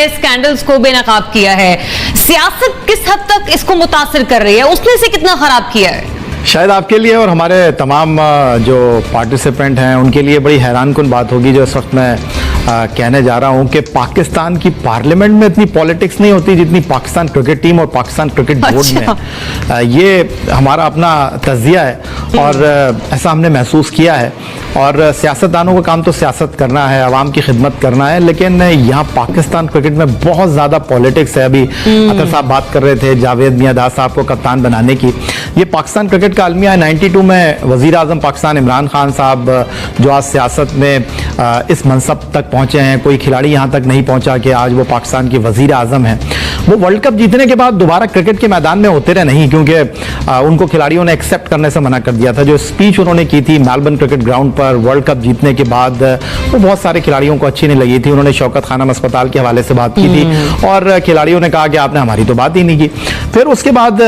Scandals को बेनकाब किया है, सियासत किस हद तक इसको मुतासिर कर रही है, उसने इसे कितना खराब किया है? शायद आपके लिए और हमारे तमाम जो पार्टिसिपेंट हैं उनके लिए बड़ी हैरानकुन बात होगी जो इस वक्त मैं कहने जा रहा हूं कि पाकिस्तान की पार्लियामेंट में इतनी पॉलिटिक्स नहीं होती जितनी पाकिस्तान क्रिकेट टीम और पाकिस्तान क्रिकेट बोर्ड में। ये हमारा अपना तज़िया है और ऐसा हमने महसूस किया है। और सियासतदानों का काम तो सियासत करना है, आवाम की खिदमत करना है, लेकिन यहाँ पाकिस्तान क्रिकेट में बहुत ज़्यादा पॉलिटिक्स है। अभी अतर साहब बात कर रहे थे जावेद मियांदाद साहब को कप्तान बनाने की। ये पाकिस्तान क्रिकेट का अलमिया है। 92 में वज़ीर आज़म पाकिस्तान इमरान खान साहब जो आज सियासत में इस मनसब तक पहुँचे हैं, कोई खिलाड़ी यहाँ तक नहीं पहुँचा कि आज वो पाकिस्तान के वज़ीर आज़म हैं। वो वर्ल्ड कप जीतने के बाद दोबारा क्रिकेट के मैदान में होते रहे नहीं, क्योंकि उनको खिलाड़ियों ने एक्सेप्ट करने से मना कर दिया था। जो स्पीच उन्होंने की थी मेलबर्न क्रिकेट ग्राउंड पर वर्ल्ड कप जीतने के बाद, वो बहुत सारे खिलाड़ियों को अच्छी नहीं लगी थी। उन्होंने शौकत खानम अस्पताल के हवाले से बात की थी और खिलाड़ियों ने कहा कि आपने हमारी तो बात ही नहीं की। फिर उसके बाद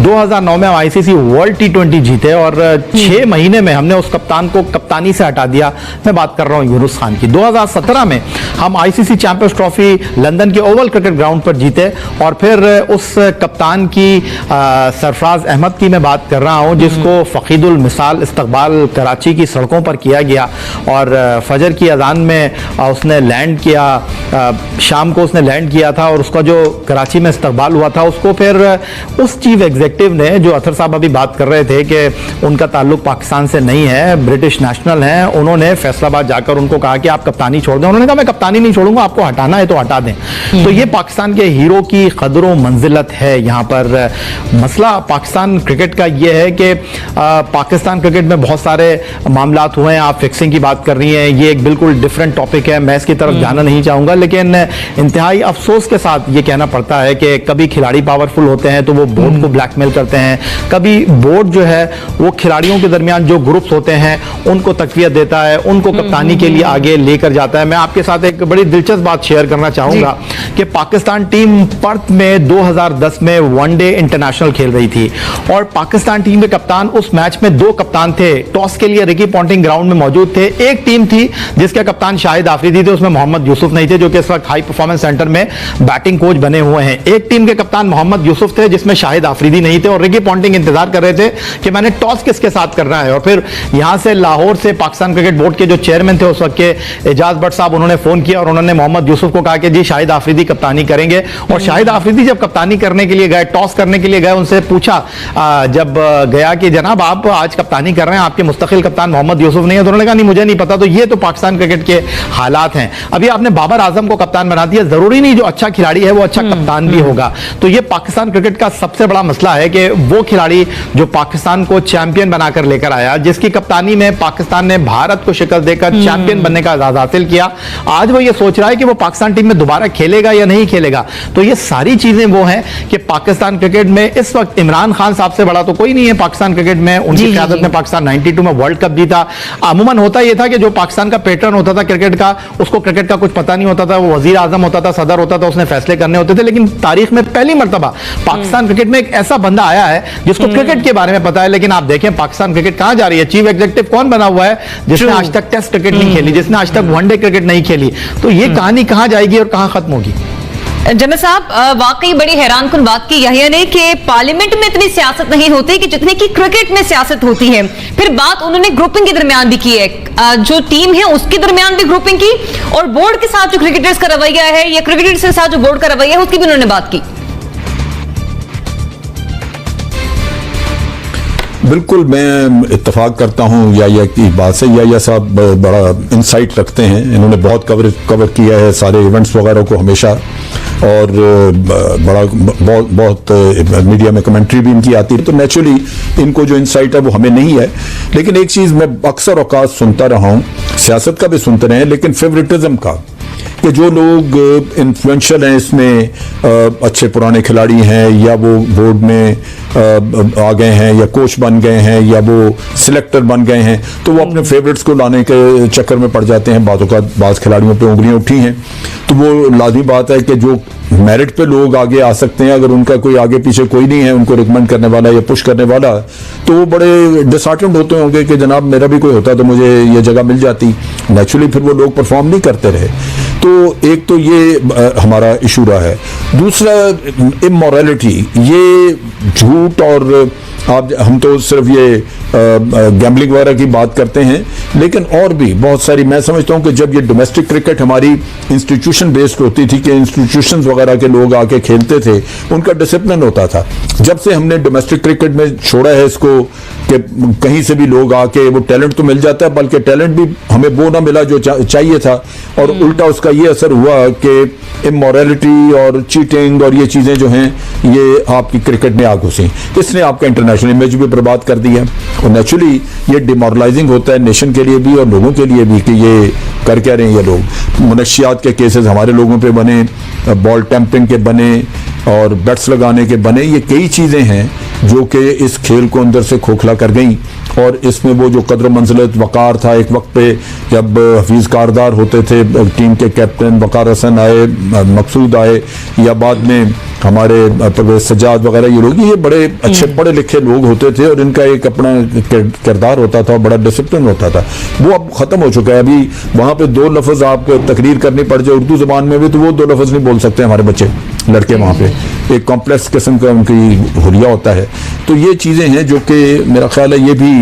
2009 में हम आईसीसी वर्ल्ड T20 जीते और 6 महीने में हमने उस कप्तान को कप्तानी से हटा दिया। मैं बात कर रहा हूँ यूनुस खान की। 2017 में हम आईसीसी चैंपियंस ट्रॉफी लंदन के ओवल क्रिकेट ग्राउंड पर जीते और फिर उस कप्तान की सरफराज अहमद की मैं बात कर रहा हूं जिसको फकीदुल मिसाल इस्तकबाल कराची की सड़कों पर किया गया और फजर की अजान में उसने लैंड किया, शाम को उसने लैंड किया था और उसका जो कराची में इस्तकबाल हुआ था उसको फिर उस चीफ एग्जीक्यूटिव ने, जो अतर साहब अभी बात कर रहे थे कि उनका ताल्लुक पाकिस्तान से नहीं है, ब्रिटिश नेशनल हैं, उन्होंने फैसलाबाद जाकर उनको कहा कि आप कप्तानी छोड़ दें। उन्होंने कहा मैं कप्तानी नहीं छोड़ूंगा, आपको हटाना है तो हटा दें। तो ये पाकिस्तान के हीरो की कदरों मंजिलत है। यहाँ पर मसला पाकिस्तान क्रिकेट का ये है कि पाकिस्तान क्रिकेट में बहुत सारे मामलात हुए हैं। आप फिक्सिंग की बात कर रही हैं, ये एक बिल्कुल डिफरेंट टॉपिक है, मैं इसकी तरफ जाना नहीं चाहूँगा, लेकिन इंतहाई अफसोस के साथ ये कहना पड़ता है कि कभी खिलाड़ी पावरफुल होते हैं तो वो बोर्ड को ब्लैकमेल करते हैं, कभी बोर्ड जो है वो खिलाड़ियों के दरमियान जो ग्रुप्स होते हैं उनको तकवियत देता है, उनको कप्तानी के लिए आगे लेकर जाता है। मैं आपके साथ एक बड़ी दिलचस्प बात शेयर करना चाहूँगा कि पाकिस्तान टीम पर्थ में 2010 में वनडे इंटरनेशनल खेल रही थी और पाकिस्तान टीम के कप्तान, उस मैच में 2 कप्तान थे। टॉस के लिए रिकी पॉन्टिंग ग्राउंड में मौजूद थे। एक टीम थी जिसके कप्तान शाहिद आफरीदी थे, उसमें मोहम्मद यूसुफ नहीं थे जो कि इस वक्त हाई परफॉर्मेंस सेंटर में बैटिंग कोच बने हुए हैं। एक टीम के कप्तान मोहम्मद यूसुफ थे जिसमें शाहिद आफरीदी नहीं थे और रिकी पॉन्टिंग इंतजार कर रहे थे कि मैंने टॉस किसके साथ करना है। और फिर यहां से लाहौर से पाकिस्तान क्रिकेट बोर्ड के जो चेयरमैन थे उस वक्त के एजाज भट्ट साहब, उन्होंने फोन किया और उन्होंने मोहम्मद यूसुफ को कहा कि जी शाहिद आफरीदी कप्तानी करेंगे। और शाहिद आफरीदी जब कप्तानी करने के लिए गए, टॉस करने के लिए गए, उनसे पूछा जब गया कि जनाब आप आज कप्तानी कर रहे हैं, आपके मुस्तकिल कप्तान मोहम्मद यूसुफ नहीं है? तो उन्होंने कहा नहीं मुझे नहीं पता। तो ये तो पाकिस्तान क्रिकेट के हालात हैं। अभी आपने बाबर आजम को कप्तान बना दिया, जरूरी नहीं जो अच्छा खिलाड़ी है वो अच्छा कप्तान भी होगा। तो ये पाकिस्तान क्रिकेट का सबसे बड़ा मसला है कि वो खिलाड़ी जो पाकिस्तान को चैंपियन बनाकर लेकर आया, जिसकी कप्तानी में पाकिस्तान ने भारत को शिकस्त देकर चैंपियन बनने का एजाज हासिल किया, आज वो ये सोच रहा है कि वो पाकिस्तान टीम में दोबारा खेलेगा या नहीं खेलेगा। तो ये सारी चीजें वो हैं कि पाकिस्तान क्रिकेट में इस वक्त इमरान खान साहब से बड़ा तो कोई नहीं है पाकिस्तान क्रिकेट में। उनकी क़यादत में पाकिस्तान 92 में वर्ल्ड कप जीता। अमूमन होता यह था कि जो पाकिस्तान का पैटर्न होता था क्रिकेट का, उसको क्रिकेट का कुछ पता नहीं होता था, वो वजीर आजम होता था, सदर होता था, उसने फैसले करने होते थे। लेकिन तारीख में पहली मर्तबा पाकिस्तान क्रिकेट में एक ऐसा बंदा आया है जिसको क्रिकेट के बारे में पता है। लेकिन आप देखें पाकिस्तान क्रिकेट कहां जा रही है। चीफ एग्जीक्यूटिव कौन बना हुआ है जिसने आज तक टेस्ट क्रिकेट नहीं खेली, जिसने आज तक वनडे क्रिकेट नहीं खेली। तो ये कहानी कहां जाएगी और कहां खत्म होगी? जमील साहब, वाकई बड़ी हैरानकुन बात की यही ने कि पार्लियामेंट में इतनी सियासत नहीं होती कि जितनी की क्रिकेट में सियासत होती है। फिर बात उन्होंने ग्रुपिंग के दरमियान भी की है, जो टीम है उसके दरमियान भी ग्रुपिंग की और बोर्ड के साथ जो क्रिकेटर्स का रवैया है या क्रिकेटर्स के साथ जो बोर्ड का रवैया है उसकी भी उन्होंने बात की। बिल्कुल मैं इत्तेफाक करता हूँ या की बात से। या साहब बड़ा इंसाइट रखते हैं, इन्होंने बहुत कवर किया है सारे इवेंट्स वगैरह को हमेशा, और बहुत मीडिया में कमेंट्री भी इनकी आती है। तो नेचुरली इनको जो इंसाइट है वो हमें नहीं है। लेकिन एक चीज़ मैं अक्सर औकात सुनता रहा हूँ, सियासत का भी सुनते रहे, लेकिन फेवरेटिज्म का, कि जो लोग इन्फ्लुएंशियल हैं इसमें, अच्छे पुराने खिलाड़ी हैं या वो बोर्ड में आ गए हैं या कोच बन गए हैं या वो सिलेक्टर बन गए हैं, तो वो अपने फेवरेट्स को लाने के चक्कर में पड़ जाते हैं। बाज़ खिलाड़ियों पे उंगलियां उठी हैं, तो वो लाजमी बात है कि जो मेरिट पे लोग आगे आ सकते हैं, अगर उनका कोई आगे पीछे कोई नहीं है उनको रिकमेंड करने वाला या पुश करने वाला, तो वो बड़े डिसहार्टेंड होते होंगे कि जनाब मेरा भी कोई होता तो मुझे ये जगह मिल जाती। नेचुरली फिर वो लोग परफॉर्म नहीं करते रहे। तो एक तो ये हमारा इशू रहा है। दूसरा इमोरलिटी, ये झूठ, और हम तो सिर्फ ये गैम्बलिंग वगैरह की बात करते हैं, लेकिन और भी बहुत सारी, मैं समझता हूं कि जब ये डोमेस्टिक क्रिकेट हमारी इंस्टीट्यूशन बेस्ड होती थी, कि इंस्टीट्यूशंस वगैरह के लोग आके खेलते थे, उनका डिसिप्लिन होता था। जब से हमने डोमेस्टिक क्रिकेट में छोड़ा है इसको कि कहीं से भी लोग आके, वो टैलेंट तो मिल जाता है, बल्कि टैलेंट भी हमें वो ना मिला जो चाहिए था, और उल्टा उसका ये असर हुआ कि इमोरलिटी और चीटिंग और ये चीजें जो हैं ये आपकी क्रिकेट में आ घुसी। इसने आपका इंटरनेशनल इमेज भी बर्बाद कर दिया, और नेचुरली ये डिमोरलाइजिंग होता है नेशन के लिए भी और लोगों के लिए भी कि ये कर क्या रहे हैं ये लोग। मनशियात के केसेस हमारे लोगों पे बने, बॉल टैंपरिंग के बने और बैट्स लगाने के बने, ये कई चीजें हैं जो कि इस खेल को अंदर से खोखला कर गई। और इसमें वो जो कद्र मंजिलत वकार था एक वक्त पे, जब हफीज कारदार होते थे टीम के कैप्टन, वकार हसन आए, मकसूद आए, या बाद में हमारे परवेज सजाद वगैरह, ये लोग ये बड़े अच्छे पढ़े लिखे लोग होते थे और इनका एक अपना किरदार होता था, बड़ा डिसिप्लिन होता था। वो अब खत्म हो चुका है। अभी वहां पे 2 लफ्ज आपको तकरीर करनी पड़ जाए उर्दू जबान में भी, तो वो 2 लफ्ज नहीं बोल सकते हमारे बच्चे लड़के वहां पे। एक कॉम्प्लेक्स किस्म का उनकी हुलिया होता है। तो ये चीजें हैं जो कि मेरा ख्याल है ये भी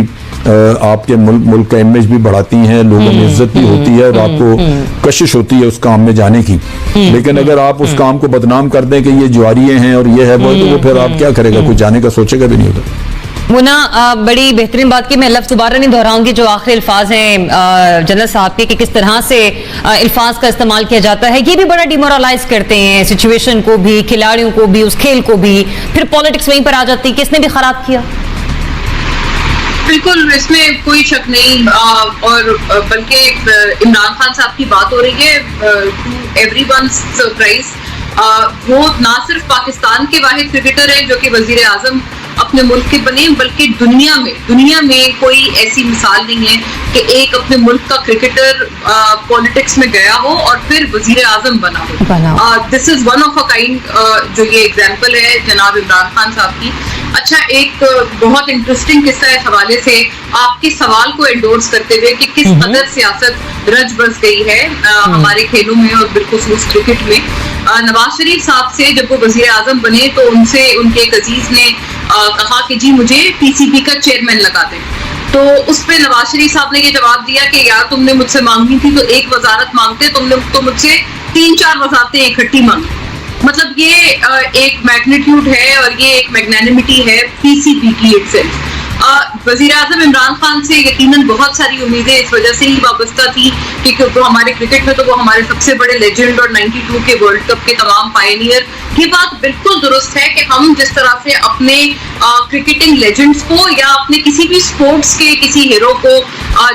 आपके मुल्क का इमेज भी बढ़ाती हैं, लोगों में इज्जत भी होती है और आपको कशिश होती है उस काम में जाने की। लेकिन अगर आप उस काम को बदनाम कर दें कि ये जुआरिये हैं और ये है वो, तो वो फिर आप क्या करेगा, कुछ जाने का सोचेगा भी नहीं होता। मुन्ना, बड़ी बेहतरीन बात की, मैं लफ्ज़ दोबारा नहीं दोहराऊंगी, जो आखिरी अल्फाज हैं जनरल साहब के कि किस तरह से अल्फाज का इस्तेमाल किया जाता है, ये भी बड़ा डिमोरलाइज करते हैं सिचुएशन को भी, खिलाड़ियों को भी, उस खेल को भी। फिर पॉलिटिक्स वहीं पर आ जाती है, किसने भी खराब किया। बिल्कुल, इसमें कोई शक नहीं। और बल्कि इमरान खान साहब की बात हो रही है, टू एवरीवन्स सरप्राइज, वो ना सिर्फ पाकिस्तान के वाहिद क्रिकेटर हैं जो कि वजीर आजम अपने मुल्क के बने, बल्कि दुनिया में कोई ऐसी मिसाल नहीं है कि एक अपने मुल्क का क्रिकेटर पॉलिटिक्स में गया हो और फिर वजीर आजम बना हो। This is one of a kind जो ये एग्जाम्पल है जनाब इमरान खान साहब की। अच्छा, एक बहुत इंटरेस्टिंग किस्सा इस हवाले से आपके सवाल को एंडोर्स करते हुए कि किस कदर सियासत रच बस गई है हमारे खेलों में और बिलखुसूस क्रिकेट में। नवाज शरीफ साहब से जब वो वजीर आजम बने तो उनसे उनके एक अजीज ने कहा कि जी मुझे पीसीबी का चेयरमैन लगा दें। तो उस पे नवाज शरीफ साहब ने ये जवाब दिया कि यार तुमने मुझसे मांगनी थी तो एक वजारत मांगते, तुमने तो मुझसे 3-4 वजारतें इकट्ठी मांगी। मतलब ये एक मैग्नीट्यूड है और ये एक मैग्नानिमिटी है पीसीबी की इटसेल्फ। वजीर आजम इमरान खान से यकीनन बहुत सारी उम्मीदें इस वजह से ही वाबस्ता थी कि वो हमारे क्रिकेट में तो वो हमारे सबसे बड़े लेजेंड और 92 के वर्ल्ड कप के तमाम पायनियर। ये बात बिल्कुल दुरुस्त है कि हम जिस तरह से अपने क्रिकेटिंग लेजेंड्स को या अपने किसी भी स्पोर्ट्स के किसी हीरो को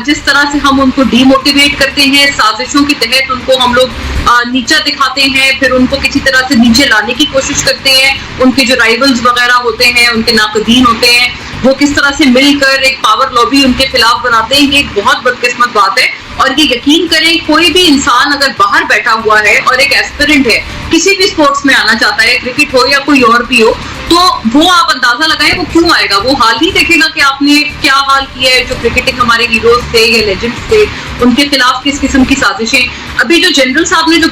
जिस तरह से हम उनको डीमोटिवेट करते हैं, साजिशों के तहत उनको हम लोग नीचा दिखाते हैं, फिर उनको किसी तरह से नीचे लाने की कोशिश करते हैं। उनके जो राइवल्स वगैरह होते हैं, उनके नाकदीन होते हैं, वो किस तरह से मिलकर एक पावर लॉबी उनके खिलाफ बनाते हैं। ये एक बहुत बदकिस्मत बात है। और ये यकीन करें, कोई भी इंसान अगर बाहर बैठा हुआ है और एक एस्पिरेंट है, किसी भी स्पोर्ट्स में आना चाहता है, क्रिकेट हो या कोई और भी हो, तो वो आप अंदाजा लगाएं वो क्यों आएगा। वो हाल ही देखेगा कि आपने क्या हाल किया है। जो क्रिकेटिंग हमारे हीरोज थे या लेजेंड्स थे, उनके खिलाफ किस किस्म की साजिशें। अभी जो जनरल साहब ने जो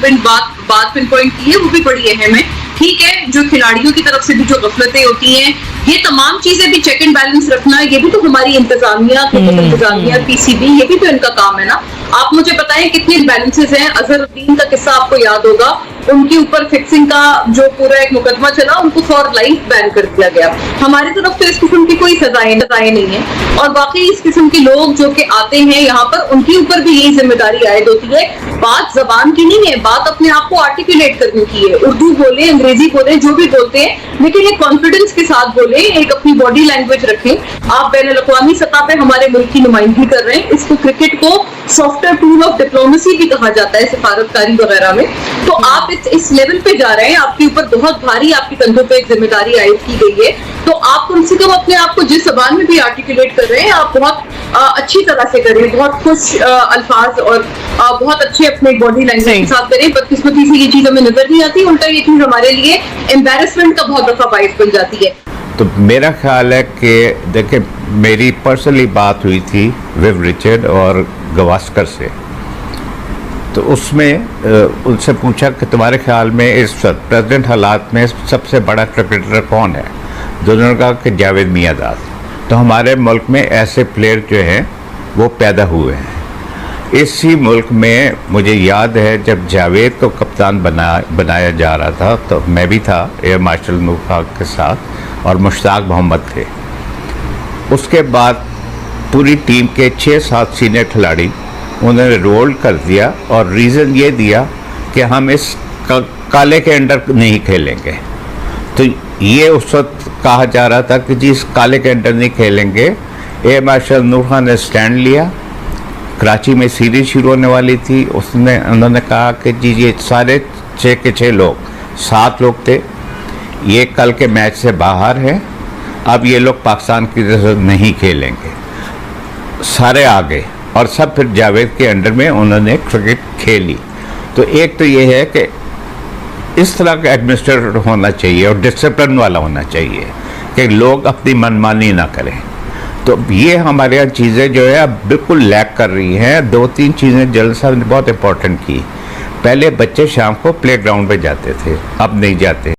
बात पिन पॉइंट की है वो भी बड़ी अहम है। ठीक है, जो खिलाड़ियों की तरफ से भी जो गफलतें होती हैं, ये तमाम चीजें भी चेक एंड बैलेंस रखना, ये भी तो हमारी इंतजामिया, इंतजामिया पीसीबी, ये भी तो इनका काम है ना। आप मुझे बताएं कितने बैलेंसेस हैं। अजहरुद्दीन का किस्सा आपको याद होगा, उनके ऊपर फिक्सिंग का जो पूरा एक मुकदमा चला, उनको फॉर लाइफ बैन कर दिया गया। हमारी तरफ तो इस किस्म की कोई सजाएं नहीं है। और बाकी इस किस्म के लोग जो कि आते हैं यहाँ पर, उनके ऊपर भी यही जिम्मेदारी आयद होती है। बात जबान की नहीं है, बात अपने आप को आर्टिकुलेट करने की है। उर्दू बोले, अंग्रेजी बोले, जो भी बोलते हैं, लेकिन एक कॉन्फिडेंस के साथ बोले, एक अपनी बॉडी लैंग्वेज रखें। आप बैनुल अक़वामी सतह पे हमारे मुल्क की नुमाइंदगी कर रहे हैं। इसको क्रिकेट को सॉफ्टवेयर टूल ऑफ डिप्लोमेसी भी कहा जाता है, सिफारतकारी वगैरह में। तो आप इस लेवल पे जा रहे हैं, आपके ऊपर बहुत भारी आपके कंधों पे एक जिम्मेदारी आयद की गई है। तो आप कम से कम अपने आप को जिस जबान में भी आर्टिकुलेट कर रहे हैं, आप बहुत अच्छी तरह से करें, बहुत खुश अल्फाज और बहुत अच्छे अपने बॉडी लैंग्वेज के साथ करें। बदकिस्मती से ये चीज हमें नजर नहीं आती, उल्टा ये चीज हमारे लिए एम्बेरसमेंट का बहुत दफा बाइस बन जाती है। तो मेरा ख्याल है कि देखिए, मेरी पर्सनली बात हुई थी विव रिचर्ड और गवास्कर से, तो उसमें उनसे पूछा कि तुम्हारे ख्याल में इस प्रेजेंट हालात में सबसे बड़ा क्रिकेटर कौन है, तो उन्होंने कहा कि जावेद मियांदाद। तो हमारे मुल्क में ऐसे प्लेयर जो हैं वो पैदा हुए हैं। इसी मुल्क में मुझे याद है जब जावेद को कप्तान बनाया जा रहा था तो मैं भी था एयर मार्शल नूर खान के साथ और मुश्ताक मोहम्मद थे। उसके बाद पूरी टीम के 6-7 सीनियर खिलाड़ी उन्होंने रोल कर दिया और रीज़न ये दिया कि हम इस काले के अंडर नहीं खेलेंगे। तो ये उस वक्त कहा जा रहा था कि जी इस काले के अंडर नहीं खेलेंगे। एयर मार्शल नूर खान ने स्टैंड लिया, कराची में सीरीज शुरू होने वाली थी, उन्होंने कहा कि जी ये सारे 6 के 6 लोग 7 लोग थे, ये कल के मैच से बाहर हैं, अब ये लोग पाकिस्तान की तरफ नहीं खेलेंगे। सारे आ गए और सब फिर जावेद के अंडर में उन्होंने क्रिकेट खेली। तो एक तो ये है कि इस तरह का एडमिनिस्ट्रेटर होना चाहिए और डिसिप्लिन वाला होना चाहिए कि लोग अपनी मनमानी ना करें। तो ये हमारे यहाँ चीज़ें जो है अब बिल्कुल लैक कर रही हैं। 2-3 चीज़ें जल्द साहब ने बहुत इंपॉर्टेंट की। पहले बच्चे शाम को प्ले ग्राउंड पर जाते थे, अब नहीं जाते।